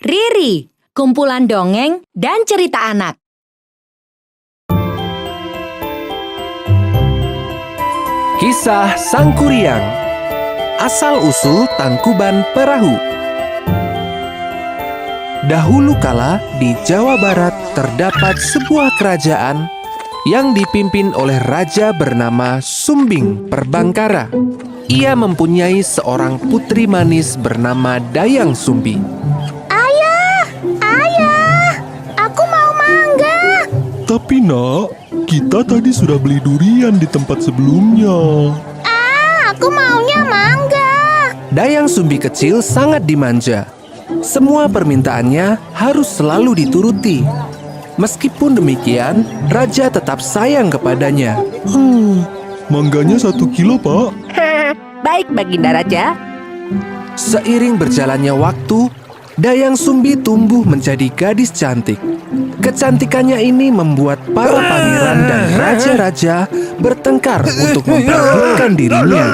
Riri, kumpulan dongeng dan cerita anak. Kisah Sang Kuryang. Asal-usul Tangkuban Perahu. Dahulu kala di Jawa Barat terdapat sebuah kerajaan yang dipimpin oleh raja bernama Sumbing Perbangkara. Ia mempunyai seorang putri manis bernama Dayang Sumbi. Ayah, aku mau mangga. Tapi nak, kita tadi sudah beli durian di tempat sebelumnya. Aku maunya mangga. Dayang Sumbi kecil sangat dimanja. Semua permintaannya harus selalu dituruti. Meskipun demikian, raja tetap sayang kepadanya. Mangganya 1 kilo, Pak. Baik, Baginda Raja. Seiring berjalannya waktu, Dayang Sumbi tumbuh menjadi gadis cantik. Kecantikannya ini membuat para pangeran dan raja-raja bertengkar untuk memperebutkan dirinya.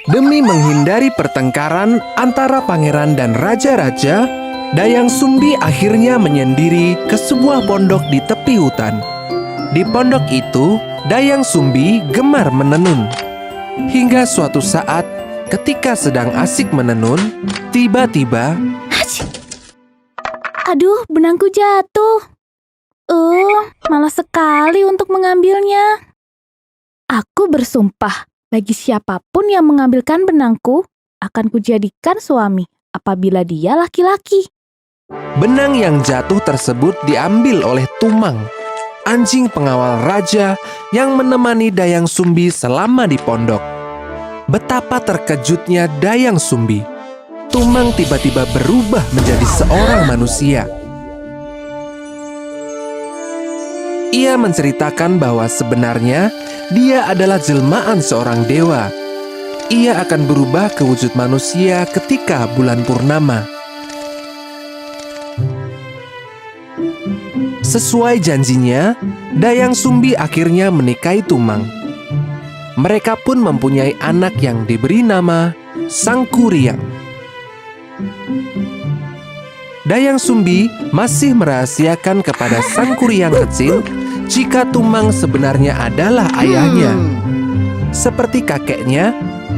Demi menghindari pertengkaran antara pangeran dan raja-raja, Dayang Sumbi akhirnya menyendiri ke sebuah pondok di tepi hutan. Di pondok itu, Dayang Sumbi gemar menenun. Hingga suatu saat, ketika sedang asik menenun, tiba-tiba Aduh, benangku jatuh. Malas sekali untuk mengambilnya. Aku bersumpah, bagi siapapun yang mengambilkan benangku, akan kujadikan suami apabila dia laki-laki. benang yang jatuh tersebut diambil oleh Tumang, anjing pengawal raja yang menemani Dayang Sumbi selama di pondok. Betapa terkejutnya Dayang Sumbi. Tumang tiba-tiba berubah menjadi seorang manusia. Ia menceritakan bahwa sebenarnya dia adalah jelmaan seorang dewa. Ia akan berubah ke wujud manusia ketika bulan purnama. Sesuai janjinya, Dayang Sumbi akhirnya menikahi Tumang. Mereka pun mempunyai anak yang diberi nama Sang Kuryang. Dayang Sumbi masih merahasiakan kepada Sang Kuryang kecil jika Tumang sebenarnya adalah ayahnya. Seperti kakeknya,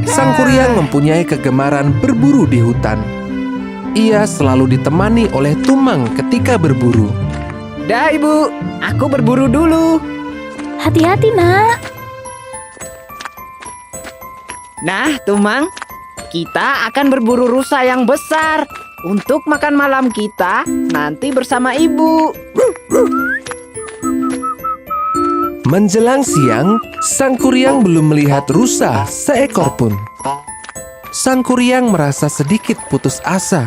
Sang Kuryang mempunyai kegemaran berburu di hutan. Ia selalu ditemani oleh Tumang ketika berburu. Dah, Ibu. Aku berburu dulu. Hati-hati, nak. Nah, Tumang, kita akan berburu rusa yang besar untuk makan malam kita nanti bersama Ibu. Menjelang siang, Sang Kuryang belum melihat rusa seekor pun. Sang Kuryang merasa sedikit putus asa.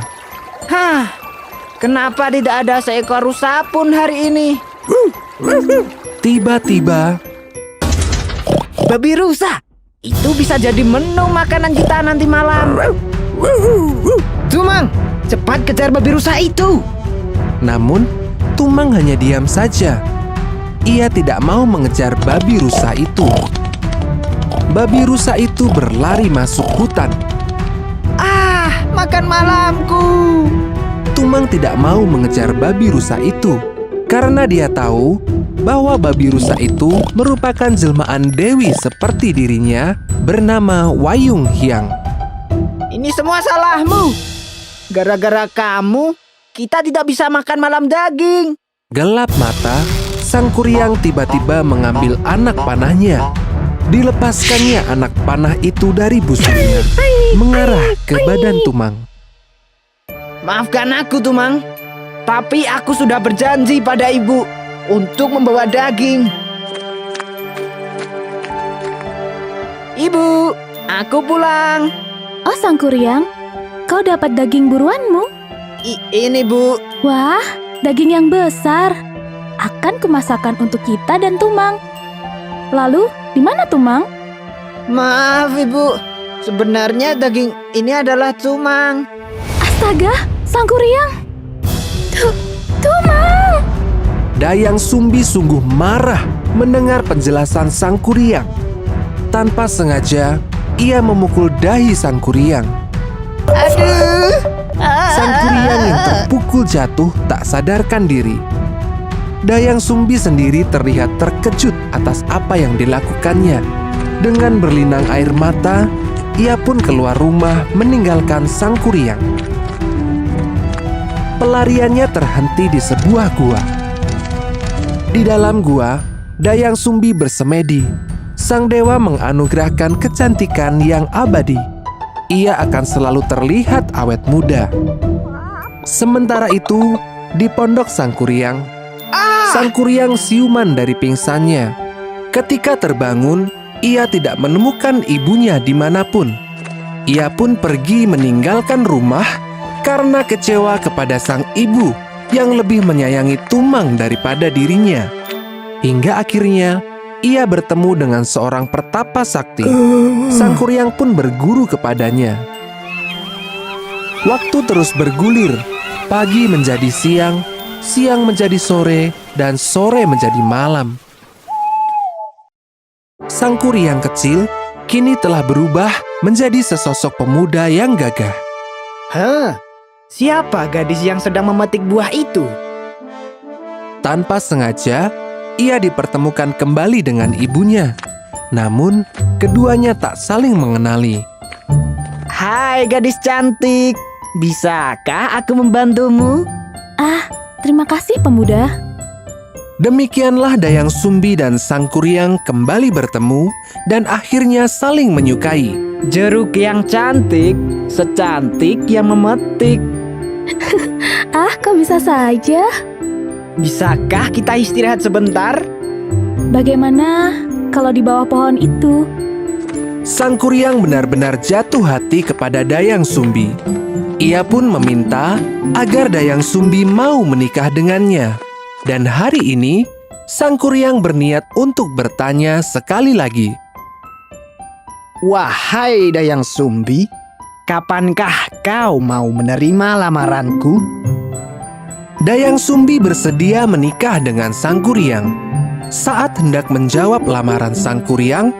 Kenapa tidak ada seekor rusa pun hari ini? Tiba-tiba, Babi rusa, itu bisa jadi menu makanan kita nanti malam. Tumang, cepat kejar babi rusa itu. namun Tumang hanya diam saja. Ia tidak mau mengejar babi rusa itu. Babi rusa itu berlari masuk hutan. Makan malamku. Tumang tidak mau mengejar babi rusa itu karena dia tahu bahwa babi rusa itu merupakan jelmaan dewi seperti dirinya bernama Wayung Hyang. Ini semua salahmu. Gara-gara kamu, kita tidak bisa makan malam daging. Gelap mata, Sang Kuryang tiba-tiba mengambil anak panahnya. Dilepaskannya anak panah itu dari busuknya, mengarah ke badan Tumang. Maafkan aku, Tumang. Tapi aku sudah berjanji pada Ibu untuk membawa daging. Ibu, aku pulang. Oh, Sang Kuryang, kau dapat daging buruanmu? Ini, Bu. Wah, daging yang besar. Akan kumasakan untuk kita dan Tumang. Lalu, di mana Tumang? Maaf, Ibu. Sebenarnya daging ini adalah Tumang. Astaga, Sang Kuryang. Tumang! Dayang Sumbi sungguh marah mendengar penjelasan Sang Kuryang. Tanpa sengaja, ia memukul dahi Sang Kuryang. Aduh. Sang Sangkuriang yang terpukul jatuh tak sadarkan diri. Dayang Sumbi sendiri terlihat terkejut atas apa yang dilakukannya. Dengan berlinang air mata, ia pun keluar rumah meninggalkan Sangkuriang. Pelariannya terhenti di sebuah gua. Di dalam gua, Dayang Sumbi bersemedi. Sang dewa menganugerahkan kecantikan yang abadi. Ia akan selalu terlihat awet muda. Sementara itu, di pondok Sangkuriang, Sangkuriang siuman dari pingsannya. Ketika terbangun, ia tidak menemukan ibunya dimanapun. Ia pun pergi meninggalkan rumah karena kecewa kepada sang ibu yang lebih menyayangi Tumang daripada dirinya. Hingga akhirnya ia bertemu dengan seorang pertapa sakti. Sangkuriang pun berguru kepadanya. Waktu terus bergulir. Pagi menjadi siang, siang menjadi sore, dan sore menjadi malam. Sangkuriang kecil kini telah berubah menjadi sesosok pemuda yang gagah. Siapa gadis yang sedang memetik buah itu? Tanpa sengaja, ia dipertemukan kembali dengan ibunya. Namun, keduanya tak saling mengenali. Hai gadis cantik, bisakah aku membantumu? Terima kasih pemuda. Demikianlah Dayang Sumbi dan Sangkuriang kembali bertemu dan akhirnya saling menyukai. Jeruk yang cantik, secantik yang memetik. Kok bisa saja? Bisakah kita istirahat sebentar? Bagaimana kalau di bawah pohon itu? Sangkuriang benar-benar jatuh hati kepada Dayang Sumbi. Ia pun meminta agar Dayang Sumbi mau menikah dengannya. Dan hari ini, Sangkuriang berniat untuk bertanya sekali lagi. Wahai Dayang Sumbi, kapankah kau mau menerima lamaranku? Dayang Sumbi bersedia menikah dengan Sangkuriang. Saat hendak menjawab lamaran Sangkuriang,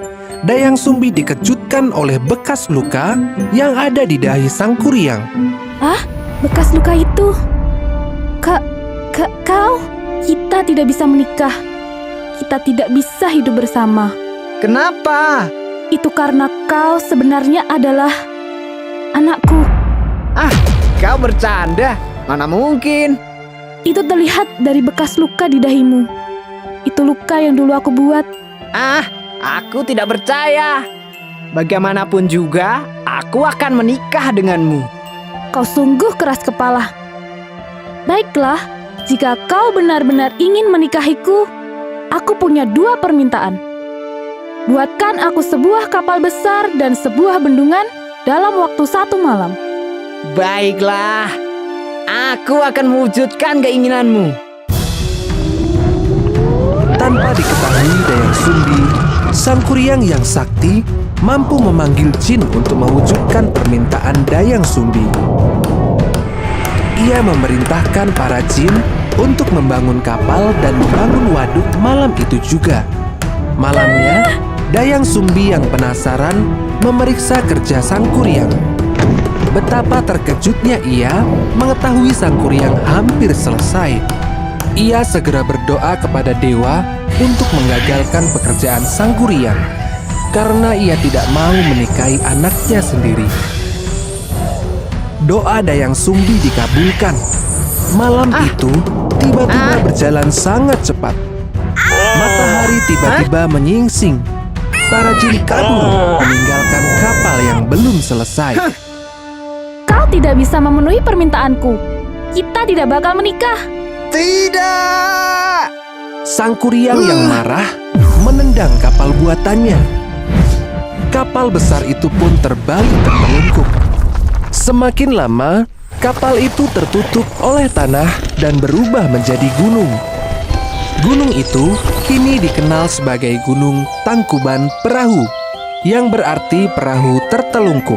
Dayang Sumbi dikejutkan oleh bekas luka yang ada di dahi Sangkuriang. Bekas luka itu? Kau? Kita tidak bisa menikah. Kita tidak bisa hidup bersama. Kenapa? Itu karena kau sebenarnya adalah anakku. Kau bercanda? Mana mungkin? Itu terlihat dari bekas luka di dahimu. Itu luka yang dulu aku buat. Aku tidak percaya. Bagaimanapun juga, aku akan menikah denganmu. Kau sungguh keras kepala. Baiklah, jika kau benar-benar ingin menikahiku, aku punya 2 permintaan. Buatkan aku sebuah kapal besar dan sebuah bendungan dalam waktu 1 malam. Baiklah, aku akan mewujudkan keinginanmu. Tanpa diketahui Dayang Sumbi, Sangkuriang yang sakti mampu memanggil jin untuk mewujudkan permintaan Dayang Sumbi. Ia memerintahkan para jin untuk membangun kapal dan membangun waduk malam itu juga. Malamnya, Dayang Sumbi yang penasaran memeriksa kerja Sangkuriang. Betapa terkejutnya ia mengetahui Sangkuriang hampir selesai. Ia segera berdoa kepada dewa untuk menggagalkan pekerjaan Sangkuriang karena ia tidak mau menikahi anaknya sendiri. Doa Dayang Sumbi dikabulkan. Malam itu tiba-tiba berjalan sangat cepat. Matahari tiba-tiba menyingsing. Para jin kabur meninggalkan kapal yang belum selesai. Kau tidak bisa memenuhi permintaanku. Kita tidak bakal menikah. Tidak! Sangkuriang yang marah menendang kapal buatannya. Kapal besar itu pun terbalik tertelungkup. Semakin lama, kapal itu tertutup oleh tanah dan berubah menjadi gunung. Gunung itu kini dikenal sebagai Gunung Tangkuban Perahu, yang berarti perahu tertelungkup.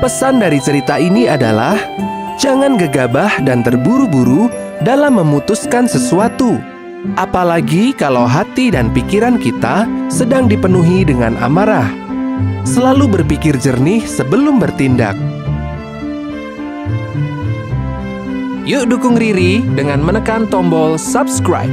Pesan dari cerita ini adalah jangan gegabah dan terburu-buru dalam memutuskan sesuatu. Apalagi kalau hati dan pikiran kita sedang dipenuhi dengan amarah. Selalu berpikir jernih sebelum bertindak. Yuk dukung Riri dengan menekan tombol subscribe.